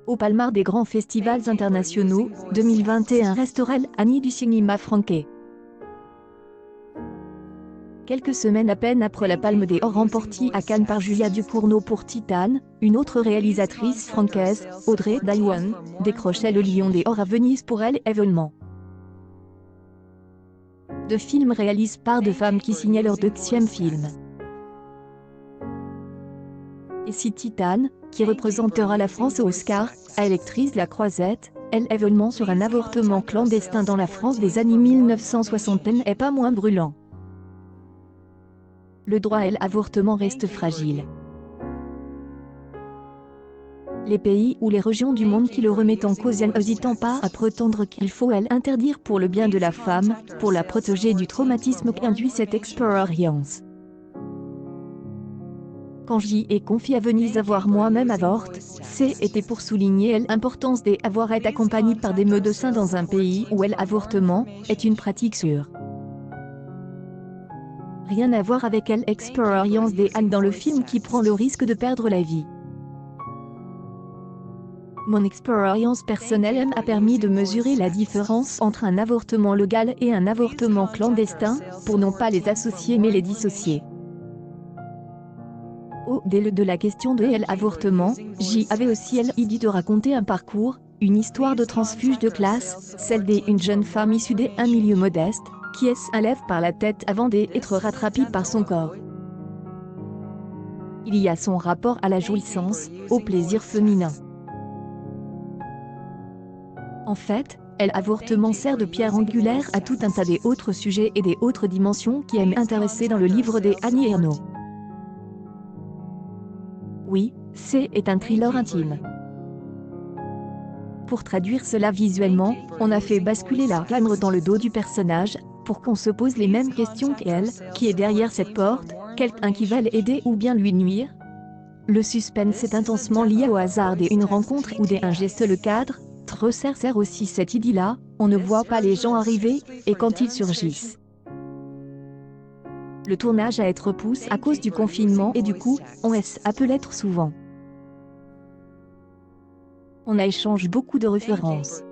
Au palmarès des grands festivals internationaux, 2021 restera l'année du cinéma français. Quelques semaines à peine après la Palme d'Or remportée à Cannes par Julia Ducournau pour Titane, une autre réalisatrice française, Audrey Diwan, décrochait le Lion d'Or à Venise pour Elle événement. Deux films réalisés par deux femmes qui signaient leur deuxième film. Et si Titane, qui représentera la France aux Oscars, a électrise la croisette, Elle événement sur un avortement clandestin dans la France des années 1960 n'est pas moins brûlant. Le droit à l'avortement reste fragile. Les pays ou les régions du monde qui le remettent en cause n'hésitant pas à prétendre qu'il faut l'interdire pour le bien de la femme, pour la protéger du traumatisme qu'induit cette expérience. Quand j'y ai confié à Venise avoir moi-même avorté, c'était pour souligner l'importance d'avoir été accompagné par des médecins dans un pays où l'avortement est une pratique sûre. Rien à voir avec l'expérience d'Anne dans le film qui prend le risque de perdre la vie. Mon expérience personnelle m'a permis de mesurer la différence entre un avortement légal et un avortement clandestin, pour non pas les associer mais les dissocier. Au-delà de la question de l'avortement, j'y avais aussi l'idée de raconter un parcours, une histoire de transfuge de classe, celle d'une jeune femme issue d'un milieu modeste, qui s'enlève par la tête avant d'être rattrapée par son corps. Il y a son rapport à la jouissance, au plaisir féminin. En fait, l'avortement sert de pierre angulaire à tout un tas d'autres sujets et d'autres dimensions qui aiment intéresser dans le livre d'Annie Ernaux. Oui, c'est un thriller intime. Pour traduire cela visuellement, on a fait basculer la caméra dans le dos du personnage, pour qu'on se pose les mêmes questions qu'elle, qui est derrière cette porte, quelqu'un qui va l'aider ou bien lui nuire? Le suspense est intensement lié au hasard d'une rencontre ou d'un geste. Le cadre resserre aussi cette idée-là, on ne voit pas les gens arriver, et quand ils surgissent. Le tournage a été repoussé à cause du confinement et du coup, on s'appelle souvent. On a échangé beaucoup de références.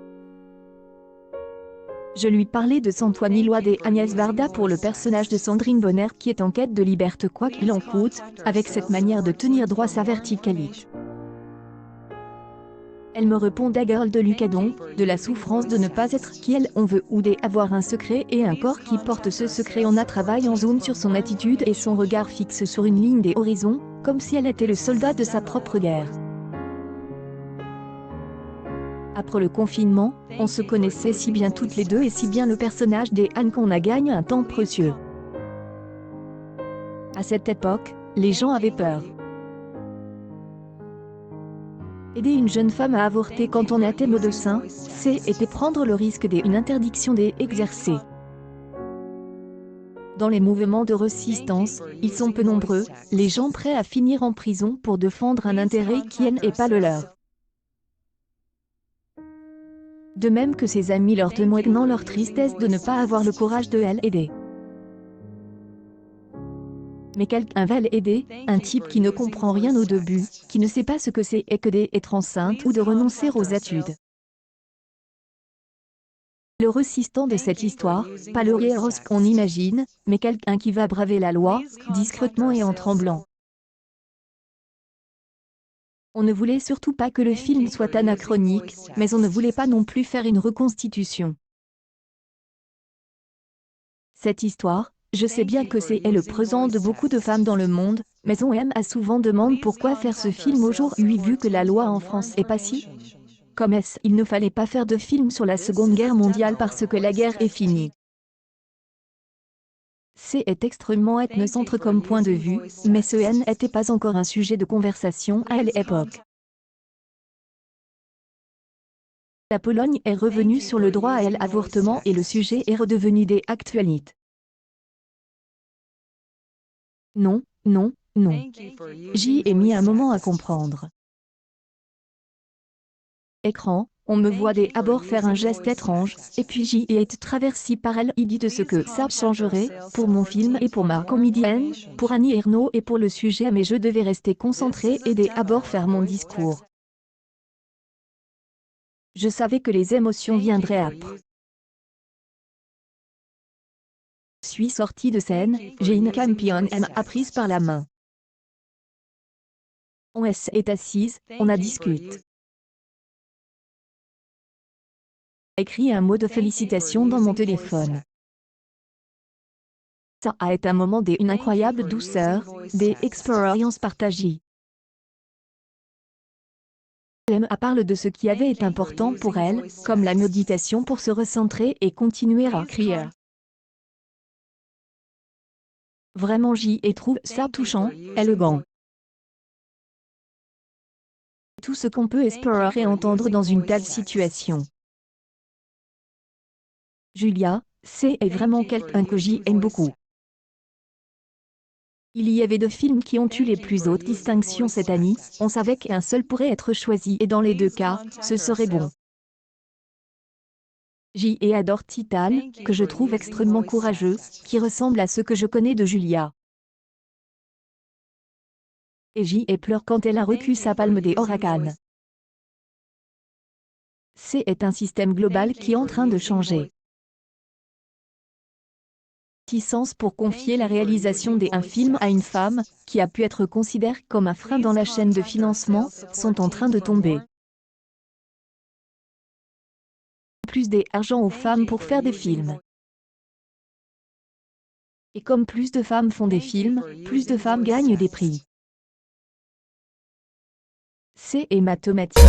Je lui parlais de Antoine Iloide et Agnès Varda pour le personnage de Sandrine Bonner qui est en quête de liberté quoi qu'il en coûte, avec cette manière de tenir droit sa verticalité. Elle me répond d'Aguerre de Lucadon, de la souffrance de ne pas être qui on veut ou d'avoir un secret et un corps qui porte ce secret. On a travaillé en zoom sur son attitude et son regard fixe sur une ligne des horizons, comme si elle était le soldat de sa propre guerre. Après le confinement, on se connaissait si bien toutes les deux et si bien le personnage d'Anne qu'on a gagné un temps précieux. À cette époque, les gens avaient peur. Aider une jeune femme à avorter quand on était médecin, c'était prendre le risque d'une interdiction d'exercer. Dans les mouvements de résistance, ils sont peu nombreux, les gens prêts à finir en prison pour défendre un intérêt qui n'est pas le leur. De même que ses amis leur témoignant leur tristesse de ne pas avoir le courage de l'aider. Mais quelqu'un va l'aider, un type qui ne comprend rien au début, qui ne sait pas ce que c'est que d'être enceinte ou de renoncer aux études. Le résistant de cette histoire, pas le héros qu'on imagine, mais quelqu'un qui va braver la loi, discrètement et en tremblant. On ne voulait surtout pas que le film soit anachronique, mais on ne voulait pas non plus faire une reconstitution. Cette histoire, je sais bien que c'est le présent de beaucoup de femmes dans le monde, mais on a souvent demandé pourquoi faire ce film aujourd'hui vu que la loi en France est passée. Comme il ne fallait pas faire de film sur la Seconde Guerre mondiale parce que la guerre est finie. C'est extrêmement ethnocentre comme point de vue, mais ce n'était pas encore un sujet de conversation à l'époque. La Pologne est revenue sur le droit à l'avortement et le sujet est redevenu d'actualité. Non, non, non. J'y ai mis un moment à comprendre. Écran, on me voit d'abord faire un geste étrange, et puis j'y ai été traversée par l'idée de ce que ça changerait, pour mon film et pour ma comédienne, pour Annie Ernaux et pour le sujet mais je devais rester concentrée et d'abord faire mon discours. Je savais que les émotions viendraient âpres. Je suis sortie de scène, j'ai une championne m'a prise par la main. On est assise, on a discute. Écrit un mot de félicitation dans mon téléphone. Ça a été un moment d'une incroyable douceur, des expériences partagées. Elle parle de ce qui avait été important pour elle, comme la méditation pour se recentrer et continuer à écrire. Vraiment j'y trouve ça touchant, élégant. Tout ce qu'on peut espérer et entendre dans une telle situation. Julia, c'est vraiment quelqu'un que j'aime beaucoup. Il y avait 2 films qui ont eu les plus hautes distinctions cette année, on savait qu'un seul pourrait être choisi et dans les 2 cas, ce serait bon. Adore Titan, que je trouve extrêmement courageux, qui ressemble à ce que je connais de Julia. Et pleure quand elle a reçu sa palme des Hurricanes. C'est un système global qui est en train de changer. Sens pour confier la réalisation d'un film à une femme, qui a pu être considérée comme un frein dans la chaîne de financement, sont en train de tomber. Plus d'argent aux femmes pour faire des films. Et comme plus de femmes font des films, plus de femmes gagnent des prix. C'est mathématique.